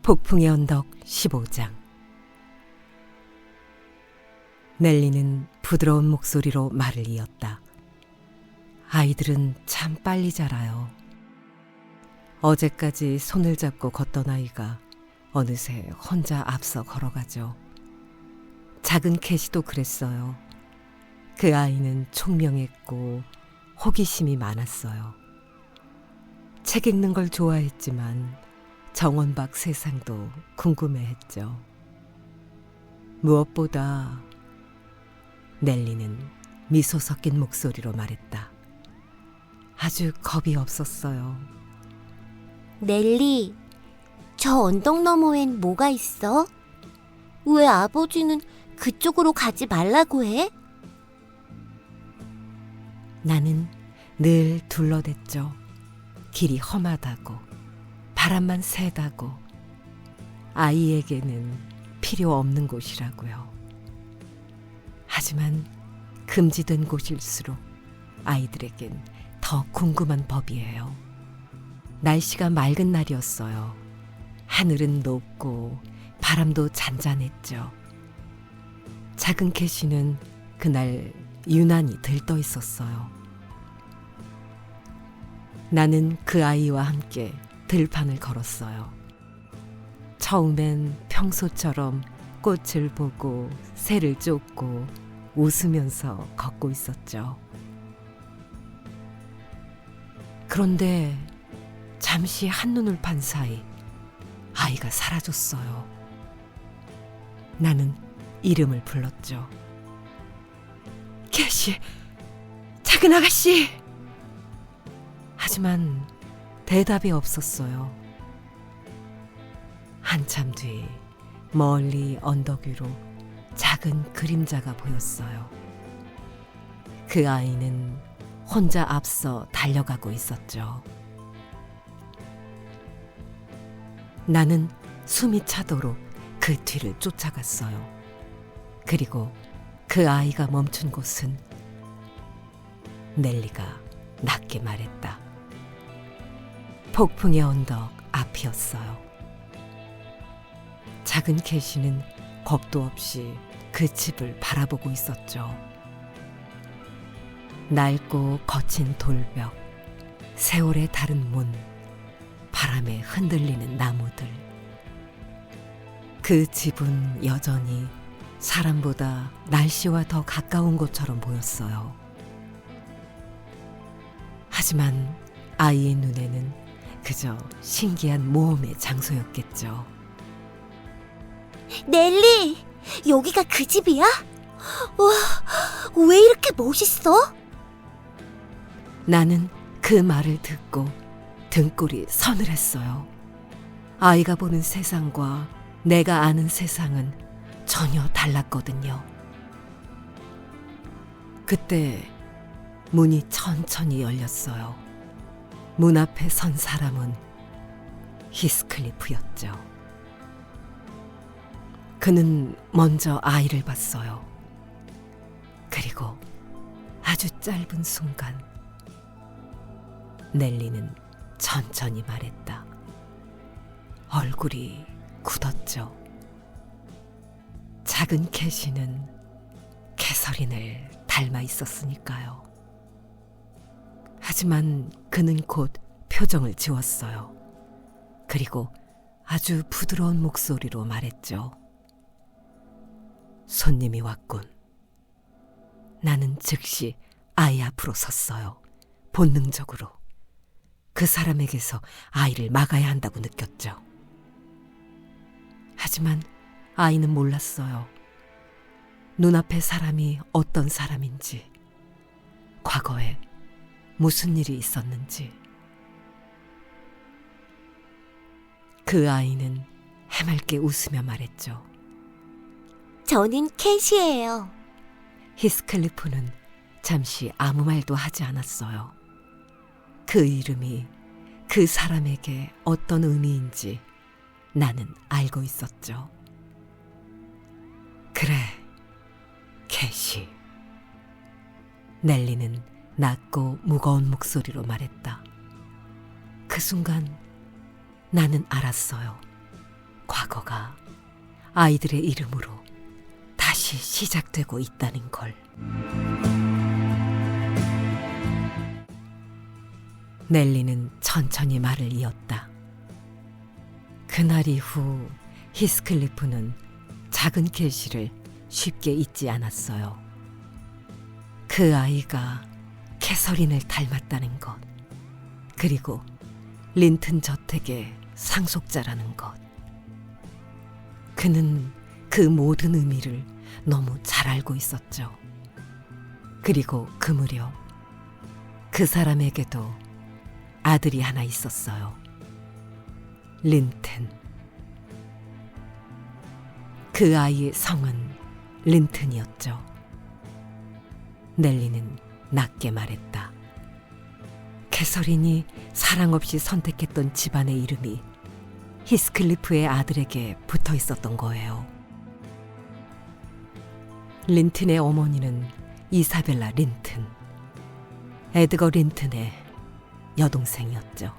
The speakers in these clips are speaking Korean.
폭풍의 언덕 15장. 넬리는 부드러운 목소리로 말을 이었다. 아이들은 참 빨리 자라요. 어제까지 손을 잡고 걷던 아이가 어느새 혼자 앞서 걸어가죠. 작은 캐시도 그랬어요. 그 아이는 총명했고 호기심이 많았어요. 책 읽는 걸 좋아했지만 정원 밖 세상도 궁금해했죠. 무엇보다 넬리는 미소 섞인 목소리로 말했다. 아주 겁이 없었어요. 넬리, 저 언덕 너머엔 뭐가 있어? 왜 아버지는 그쪽으로 가지 말라고 해? 나는 늘 둘러댔죠. 길이 험하다고, 바람만 세다고, 아이에게는 필요 없는 곳이라고요. 하지만 금지된 곳일수록 아이들에겐 더 궁금한 법이에요. 날씨가 맑은 날이었어요. 하늘은 높고 바람도 잔잔했죠. 작은 캐시는 그날 유난히 들떠 있었어요. 나는 그 아이와 함께 들판을 걸었어요. 처음엔 평소처럼 꽃을 보고 새를 쫓고 웃으면서 걷고 있었죠. 그런데 잠시 한눈을 판 사이 아이가 사라졌어요. 나는 이름을 불렀죠. 캐시, 작은 아가씨! 하지만 대답이 없었어요. 한참 뒤 멀리 언덕 위로 작은 그림자가 보였어요. 그 아이는 혼자 앞서 달려가고 있었죠. 나는 숨이 차도록 그 뒤를 쫓아갔어요. 그리고 그 아이가 멈춘 곳은 넬리가 낮게 말했다. 폭풍의 언덕 앞이었어요. 작은 캐시는 겁도 없이 그 집을 바라보고 있었죠. 낡고 거친 돌벽, 세월의 다른 문, 바람에 흔들리는 나무들. 그 집은 여전히 사람보다 날씨와 더 가까운 것처럼 보였어요. 하지만 아이의 눈에는 그저 신기한 모험의 장소였겠죠. 넬리, 여기가 그 집이야? 와, 왜 이렇게 멋있어? 나는 그 말을 듣고 등골이 서늘했어요. 아이가 보는 세상과 내가 아는 세상은 전혀 달랐거든요. 그때 문이 천천히 열렸어요. 문 앞에 선 사람은 히스클리프였죠. 그는 먼저 아이를 봤어요. 그리고 아주 짧은 순간 넬리는 천천히 말했다. 얼굴이 굳었죠. 작은 캐시는 캐서린을 닮아 있었으니까요. 하지만 그는 곧 표정을 지웠어요. 그리고 아주 부드러운 목소리로 말했죠. 손님이 왔군. 나는 즉시 아이 앞으로 섰어요. 본능적으로 그 사람에게서 아이를 막아야 한다고 느꼈죠. 하지만 아이는 몰랐어요. 눈앞의 사람이 어떤 사람인지, 과거에 무슨 일이 있었는지. 그 아이는 해맑게 웃으며 말했죠. 저는 캐시예요. 히스클리프는 잠시 아무 말도 하지 않았어요. 그 이름이 그 사람에게 어떤 의미인지 나는 알고 있었죠. 그래, 캐시. 넬리는 낮고 무거운 목소리로 말했다. 그 순간 나는 알았어요. 과거가 아이들의 이름으로 다시 시작되고 있다는 걸. 넬리는 천천히 말을 이었다. 그날 이후 히스클리프는 작은 캐시를 쉽게 잊지 않았어요. 그 아이가 캐서린을 닮았다는 것, 그리고 린튼 저택의 상속자라는 것. 그는 그 모든 의미를 너무 잘 알고 있었죠. 그리고 그 무렵 그 사람에게도 아들이 하나 있었어요. 린튼. 그 아이의 성은 린튼이었죠. 넬리는 낮게 말했다. 캐서린이 사랑 없이 선택했던 집안의 이름이 히스클리프의 아들에게 붙어 있었던 거예요. 린튼의 어머니는 이사벨라 린튼, 에드거 린튼의 여동생이었죠.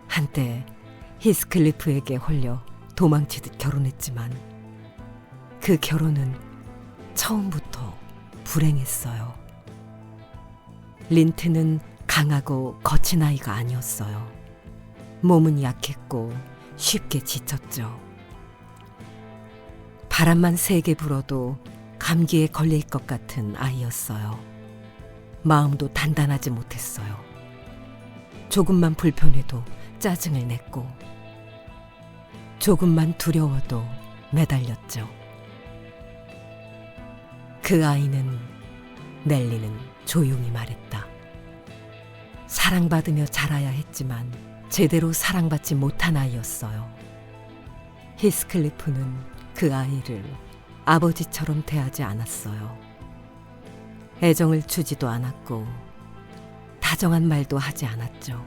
한때 히스클리프에게 홀려 도망치듯 결혼했지만 그 결혼은 처음부터 불행했어요. 린튼은 강하고 거친 아이가 아니었어요. 몸은 약했고 쉽게 지쳤죠. 바람만 세게 불어도 감기에 걸릴 것 같은 아이였어요. 마음도 단단하지 못했어요. 조금만 불편해도 짜증을 냈고 조금만 두려워도 매달렸죠. 그 아이는, 넬리는 조용히 말했다. 사랑받으며 자라야 했지만 제대로 사랑받지 못한 아이였어요. 히스클리프는 그 아이를 아버지처럼 대하지 않았어요. 애정을 주지도 않았고 다정한 말도 하지 않았죠.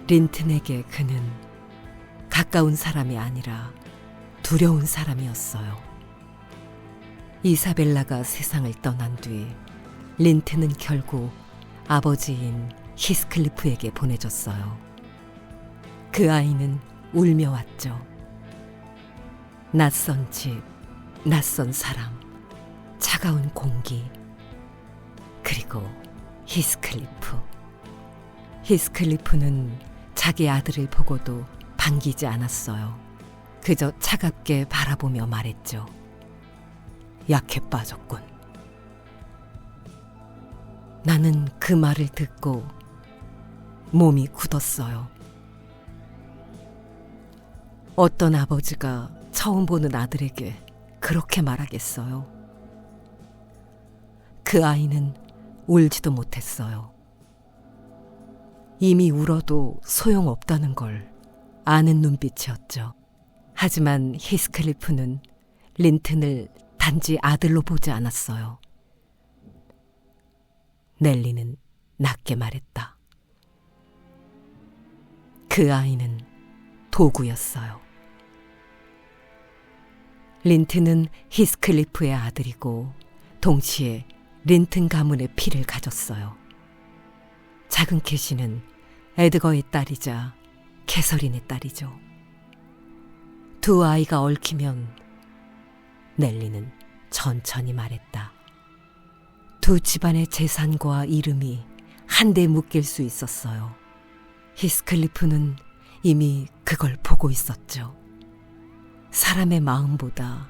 린튼에게 그는 가까운 사람이 아니라 두려운 사람이었어요. 이사벨라가 세상을 떠난 뒤 린튼은 결국 아버지인 히스클리프에게 보내졌어요. 그 아이는 울며 왔죠. 낯선 집, 낯선 사람, 차가운 공기, 그리고 히스클리프. 히스클리프는 자기 아들을 보고도 반기지 않았어요. 그저 차갑게 바라보며 말했죠. 약해 빠졌군. 나는 그 말을 듣고 몸이 굳었어요. 어떤 아버지가 처음 보는 아들에게 그렇게 말하겠어요? 그 아이는 울지도 못했어요. 이미 울어도 소용없다는 걸 아는 눈빛이었죠. 하지만 히스클리프는 린튼을 단지 아들로 보지 않았어요. 넬리는 낮게 말했다. 그 아이는 도구였어요. 린튼은 히스클리프의 아들이고 동시에 린튼 가문의 피를 가졌어요. 작은 캐시는 에드거의 딸이자 캐서린의 딸이죠. 두 아이가 얽히면, 넬리는 천천히 말했다. 두 집안의 재산과 이름이 한데 묶일 수 있었어요. 히스클리프는 이미 그걸 보고 있었죠. 사람의 마음보다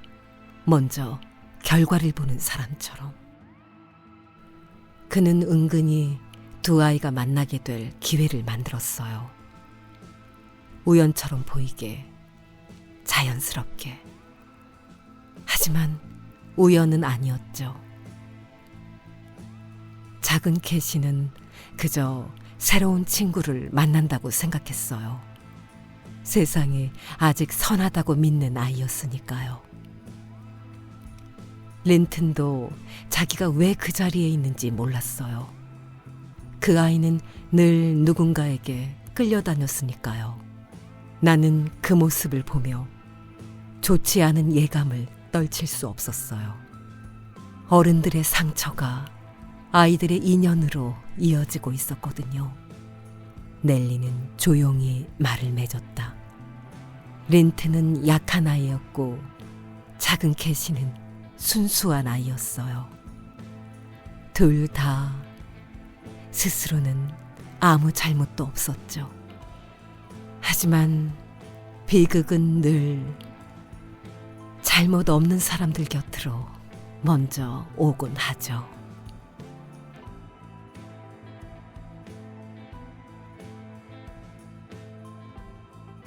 먼저 결과를 보는 사람처럼. 그는 은근히 두 아이가 만나게 될 기회를 만들었어요. 우연처럼 보이게, 자연스럽게. 하지만 우연은 아니었죠. 작은 캐시는 그저 새로운 친구를 만난다고 생각했어요. 세상이 아직 선하다고 믿는 아이였으니까요. 린튼도 자기가 왜 그 자리에 있는지 몰랐어요. 그 아이는 늘 누군가에게 끌려다녔으니까요. 나는 그 모습을 보며 좋지 않은 예감을 떨칠 수 없었어요. 어른들의 상처가 아이들의 인연으로 이어지고 있었거든요. 넬리는 조용히 말을 맺었다. 린트는 약한 아이였고 작은 캐시는 순수한 아이였어요. 둘 다 스스로는 아무 잘못도 없었죠. 하지만 비극은 늘 잘못 없는 사람들 곁으로 먼저 오곤 하죠.